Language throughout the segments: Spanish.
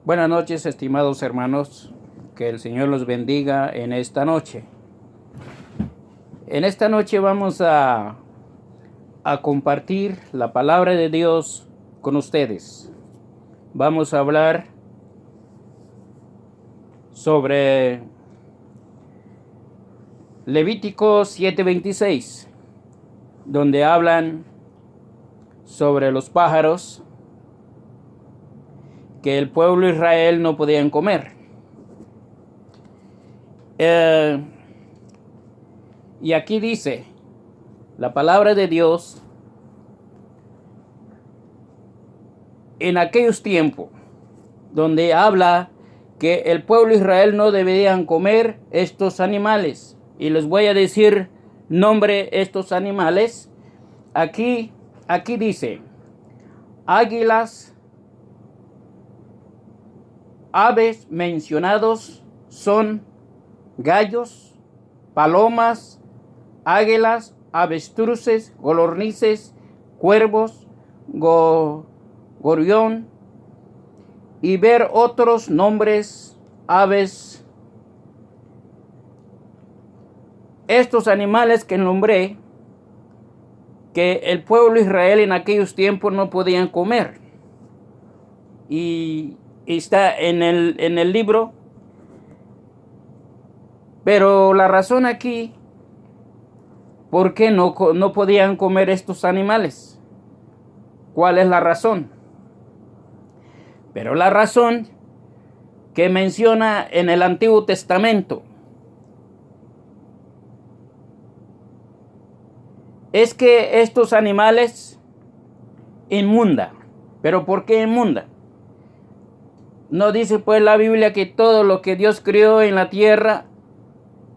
Buenas noches, estimados hermanos. Que el Señor los bendiga en esta noche. En esta noche vamos a compartir la palabra de Dios con ustedes. Vamos a hablar sobre Levítico 7:26, donde hablan sobre los pájaros que el pueblo de Israel no podían comer. Y aquí dice la palabra de Dios: en aquellos tiempos, donde habla que el pueblo de Israel no deberían comer estos animales. Y les voy a decir nombre estos animales. Aquí dice: águilas, aves mencionados son gallos, palomas, águilas, avestruces, codornices, cuervos, gorrión, y ver otros nombres, aves. Estos animales que nombré, que el pueblo de Israel en aquellos tiempos no podían comer. Y está en el libro. Pero la razón aquí, ¿por qué no podían comer estos animales? ¿Cuál es la razón? Pero la razón que menciona en el Antiguo Testamento es que estos animales inmundan. ¿Pero por qué inmundan? No dice pues la Biblia que todo lo que Dios creó en la tierra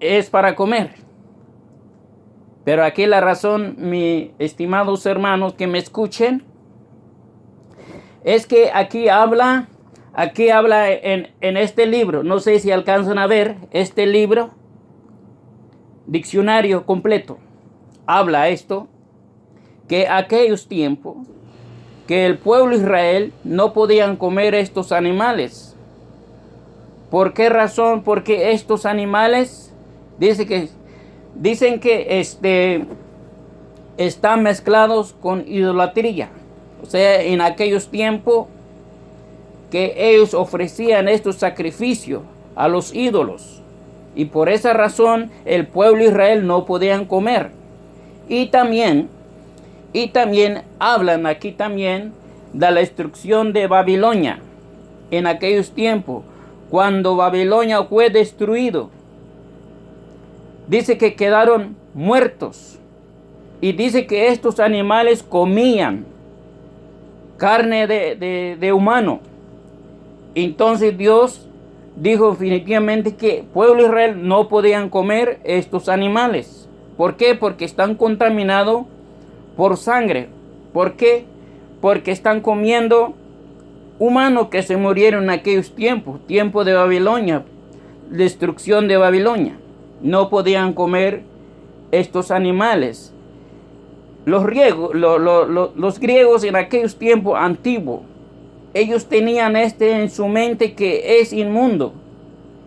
es para comer. Pero aquí la razón, mis estimados hermanos que me escuchen, es que aquí habla en este libro, no sé si alcanzan a ver este libro, diccionario completo, habla esto, que aquellos tiempos, que el pueblo de Israel no podían comer estos animales. ¿Por qué razón? Porque estos animales dicen que están mezclados con idolatría. O sea, en aquellos tiempos que ellos ofrecían estos sacrificios a los ídolos. Y por esa razón el pueblo de Israel no podían comer. Y también hablan aquí también de la destrucción de Babilonia. En aquellos tiempos, cuando Babilonia fue destruido, dice que quedaron muertos. Y dice que estos animales comían carne de humano. Entonces Dios dijo definitivamente que el pueblo de Israel no podían comer estos animales. ¿Por qué? Porque están contaminados por sangre. ¿Por qué? Porque están comiendo humanos que se murieron en aquellos tiempos, tiempo de Babilonia, destrucción de Babilonia. No podían comer estos animales. Los griegos en aquellos tiempos antiguos, ellos tenían en su mente que es inmundo.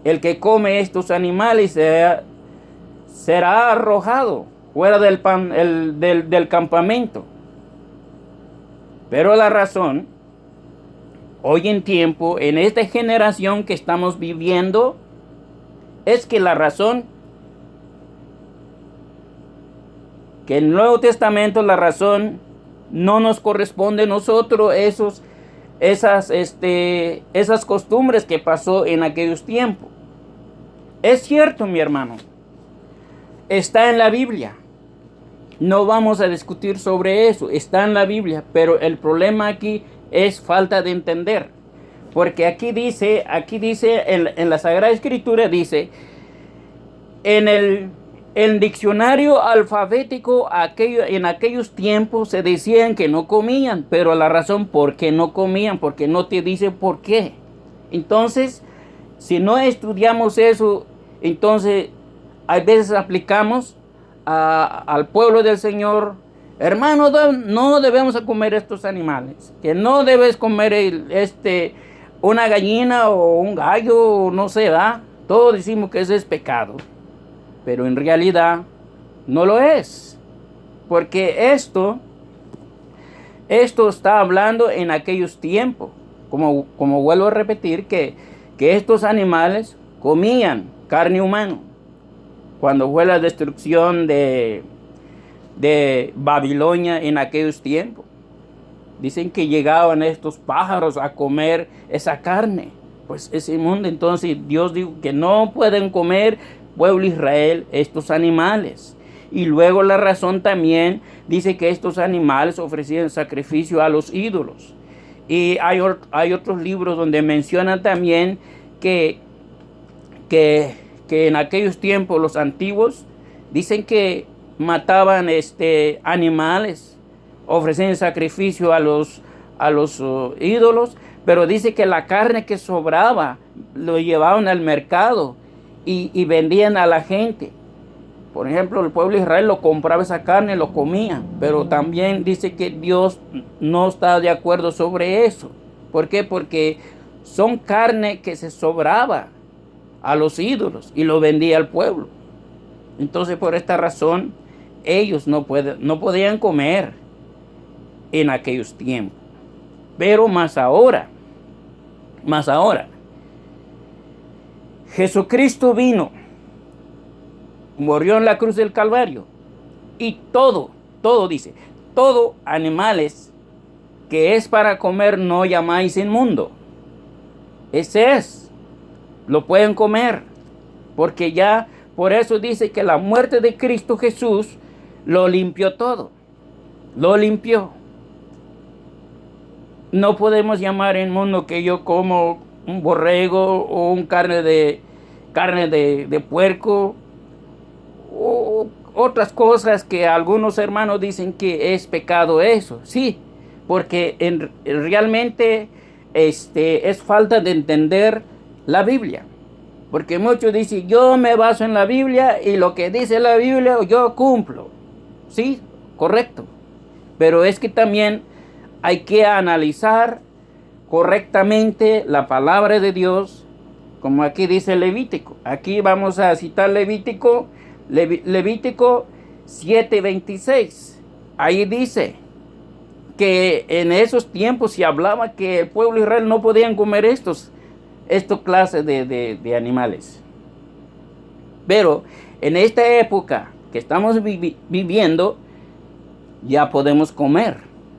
El que come estos animales será arrojado fuera del campamento. Pero la razón, hoy en tiempo, en esta generación que estamos viviendo, es que la razón, que el Nuevo Testamento, la razón no nos corresponde a nosotros esas costumbres que pasó en aquellos tiempos. Es cierto, mi hermano, está en la Biblia. No vamos a discutir sobre eso, está en la Biblia, pero el problema aquí es falta de entender. Porque aquí dice en la Sagrada Escritura, dice, en el diccionario alfabético en aquellos tiempos se decían que no comían, pero la razón por qué no comían, porque no te dice por qué. Entonces, si no estudiamos eso, entonces a veces aplicamos al pueblo del Señor: hermano, no debemos comer estos animales, que no debes comer una gallina o un gallo, no sé, ¿verdad? Todos decimos que eso es pecado, pero en realidad no lo es, porque esto está hablando en aquellos tiempos, como vuelvo a repetir, que estos animales comían carne humana. Cuando fue la destrucción de Babilonia en aquellos tiempos, dicen que llegaban estos pájaros a comer esa carne. Pues es inmundo. Entonces Dios dijo que no pueden comer, pueblo de Israel, estos animales. Y luego la razón también dice que estos animales ofrecían sacrificio a los ídolos. Y hay otros libros donde mencionan también que en aquellos tiempos los antiguos dicen que mataban animales, ofrecían sacrificio a los ídolos, pero dice que la carne que sobraba lo llevaban al mercado y vendían a la gente. Por ejemplo, el pueblo de Israel lo compraba esa carne, lo comía, pero también dice que Dios no está de acuerdo sobre eso. ¿Por qué? Porque son carne que se sobraba a los ídolos y lo vendía al pueblo. Entonces, por esta razón, ellos no podían comer en aquellos tiempos. Pero más ahora, Jesucristo vino, murió en la cruz del Calvario y todo dice, todo animales que es para comer no llamáis inmundo. Ese es, lo pueden comer, porque ya, por eso dice que la muerte de Cristo Jesús lo limpió todo, lo limpió. No podemos llamar inmundo que yo como un borrego o un carne de puerco o otras cosas que algunos hermanos dicen que es pecado eso. Sí, porque realmente es falta de entender la Biblia. Porque muchos dicen, yo me baso en la Biblia y lo que dice la Biblia yo cumplo. Sí, correcto. Pero es que también hay que analizar correctamente la palabra de Dios, como aquí dice Levítico. Aquí vamos a citar Levítico 7:26. Ahí dice que en esos tiempos se hablaba que el pueblo de Israel no podían comer estos clases de animales. Pero en esta época que estamos viviendo, ya podemos comer,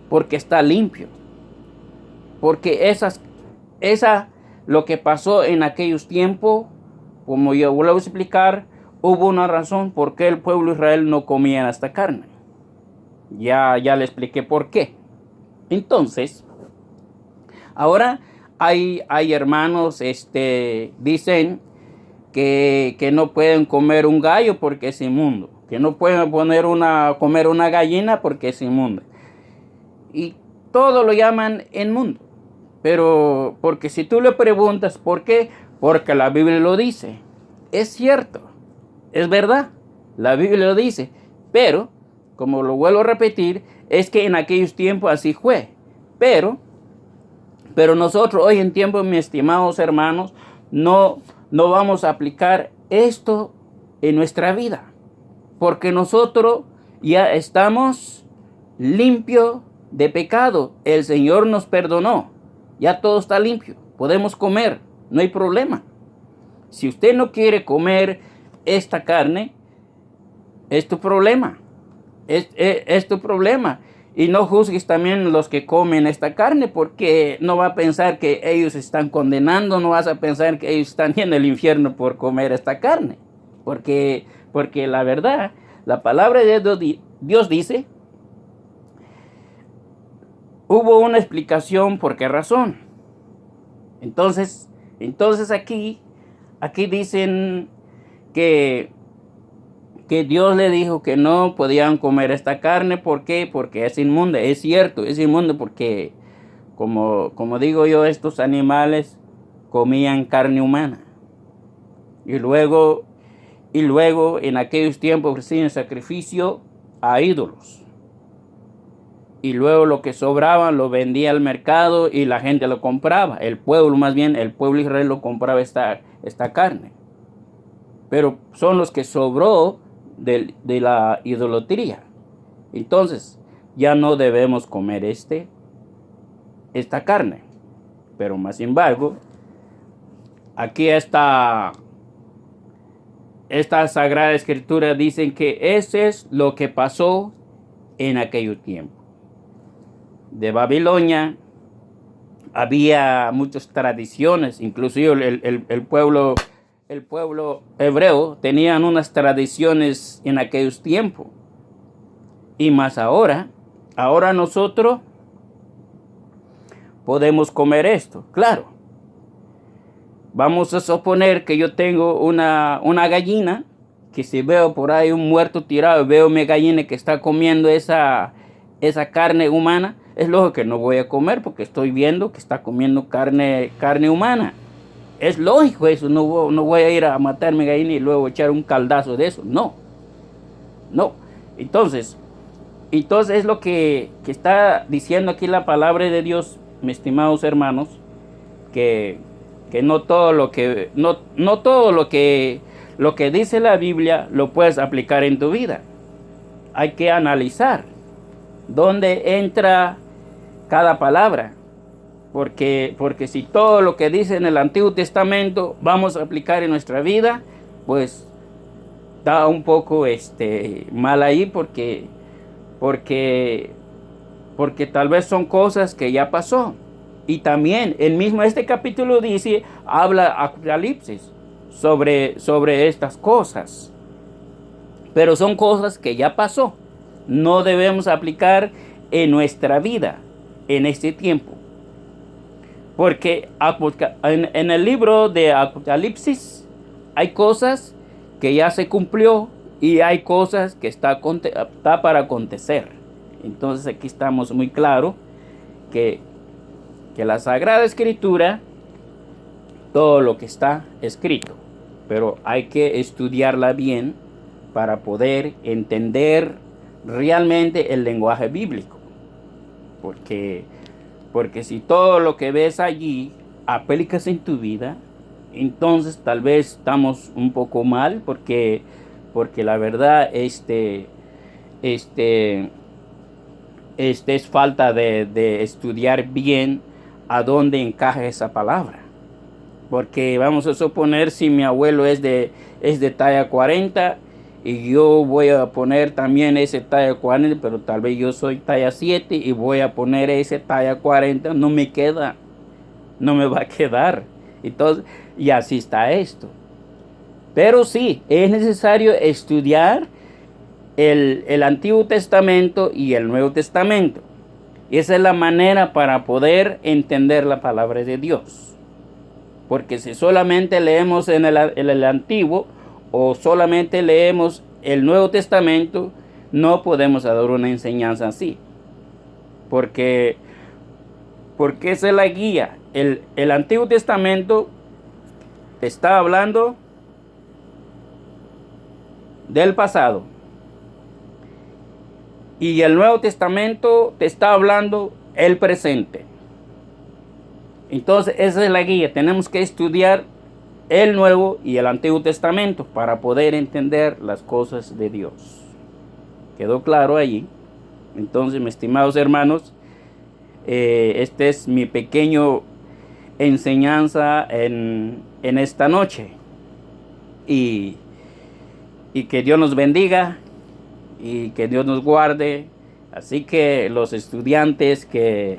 porque está limpio. Porque lo que pasó en aquellos tiempos, como yo vuelvo a explicar, hubo una razón por qué el pueblo de Israel no comía esta carne. Ya le expliqué por qué. Entonces, ahora hay hermanos, dicen que no pueden comer un gallo porque es inmundo, que no pueden comer una gallina porque es inmundo. Y todo lo llaman inmundo. Pero porque si tú le preguntas por qué, porque la Biblia lo dice. Es cierto, es verdad, la Biblia lo dice. Pero, como lo vuelvo a repetir, es que en aquellos tiempos así fue. Pero nosotros hoy en tiempo, mis estimados hermanos, no vamos a aplicar esto en nuestra vida. Porque nosotros ya estamos limpios de pecado. El Señor nos perdonó. Ya todo está limpio. Podemos comer. No hay problema. Si usted no quiere comer esta carne, es tu problema. Es tu problema. Y no juzgues también los que comen esta carne, porque no va a pensar que ellos están condenando, no vas a pensar que ellos están en el infierno por comer esta carne. Porque la verdad, la palabra de Dios dice, hubo una explicación por qué razón. Entonces aquí dicen que Dios le dijo que no podían comer esta carne. ¿Por qué? Porque es inmunda. Es cierto, es inmundo porque, como digo yo, estos animales comían carne humana. Y luego en aquellos tiempos ofrecían sacrificio a ídolos. y luego lo que sobraba lo vendía al mercado y la gente lo compraba. El pueblo, más bien, el pueblo de Israel lo compraba esta carne. Pero son los que sobró de la idolatría. Entonces, ya no debemos comer esta carne. Pero más sin embargo, aquí esta Sagrada Escritura dicen que ese es lo que pasó en aquellos tiempos. De Babilonia había muchas tradiciones, inclusive el pueblo hebreo tenían unas tradiciones en aquellos tiempos. Y más ahora nosotros podemos comer esto, claro. Vamos a suponer que yo tengo una gallina, que si veo por ahí un muerto tirado, veo mi gallina que está comiendo esa carne humana, es lógico que no voy a comer porque estoy viendo que está comiendo carne humana. Es lógico eso, no voy a ir a matar mi gallina y luego echar un caldazo de eso, no. Entonces es lo que está diciendo aquí la palabra de Dios, mis estimados hermanos, que no todo lo que dice la Biblia lo puedes aplicar en tu vida. Hay que analizar dónde entra cada palabra, porque si todo lo que dice en el Antiguo Testamento vamos a aplicar en nuestra vida, pues da un poco mal ahí, porque tal vez son cosas que ya pasó. Y también el mismo capítulo habla Apocalipsis sobre estas cosas. Pero son cosas que ya pasó. No debemos aplicar en nuestra vida en este tiempo. Porque en el libro de Apocalipsis hay cosas que ya se cumplió y hay cosas que está para acontecer. Entonces aquí estamos muy claros que la Sagrada Escritura, todo lo que está escrito, pero hay que estudiarla bien para poder entender realmente el lenguaje bíblico. Porque si todo lo que ves allí aplicas en tu vida, entonces tal vez estamos un poco mal, porque la verdad es falta de estudiar bien a dónde encaja esa palabra. Porque vamos a suponer, si mi abuelo es de talla 40 y yo voy a poner también ese talla 40, pero tal vez yo soy talla 7 y voy a poner ese talla 40, no me va a quedar. Entonces, y así está esto. Pero sí, es necesario estudiar el Antiguo Testamento y el Nuevo Testamento. Y esa es la manera para poder entender la palabra de Dios. Porque si solamente leemos en el Antiguo o solamente leemos el Nuevo Testamento, no podemos dar una enseñanza así. Porque esa es la guía. El Antiguo Testamento está hablando del pasado. Y el Nuevo Testamento te está hablando el presente. Entonces esa es la guía. Tenemos que estudiar el Nuevo y el Antiguo Testamento para poder entender las cosas de Dios. ¿Quedó claro allí? Entonces, mis estimados hermanos, este es mi pequeño enseñanza en esta noche. Y que Dios nos bendiga y que Dios nos guarde. Así que los estudiantes que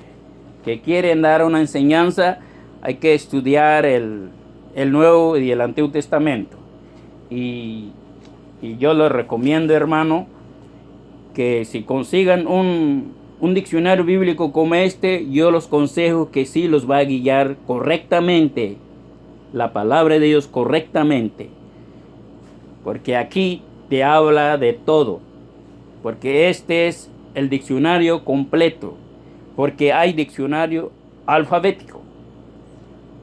quieren dar una enseñanza, hay que estudiar el Nuevo y el Antiguo Testamento. Y yo les recomiendo, hermano, que si consigan un diccionario bíblico como yo los aconsejo que sí los va a guiar correctamente, la palabra de Dios correctamente. Porque aquí te habla de todo. Porque este es el diccionario completo. Porque hay diccionario alfabético.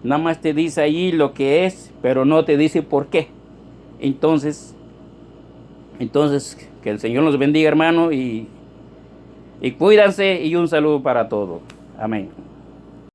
Nada más te dice allí lo que es, pero no te dice por qué. Entonces que el Señor nos bendiga, hermano, y Y cuídense y un saludo para todos. Amén.